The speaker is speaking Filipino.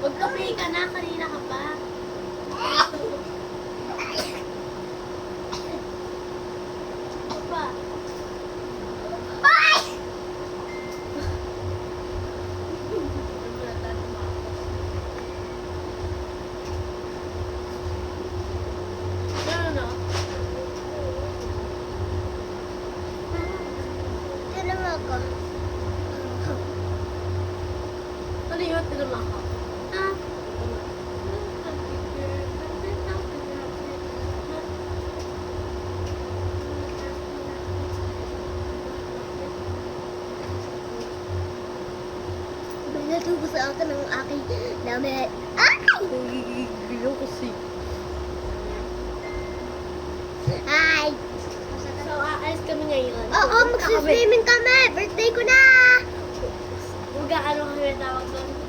Magkape ka na, kanina ka pa. Pa. Ay! No. Tinan mo ako. Ano yun? Tinama ako. Ah, may natubo sa akin ng aking damit. Ay! Nagigigil kasi. Ay! So, aalis kami ngayon. Oo, magsiswimming kami! Birthday ko na! Mag-ano kami tawag doon?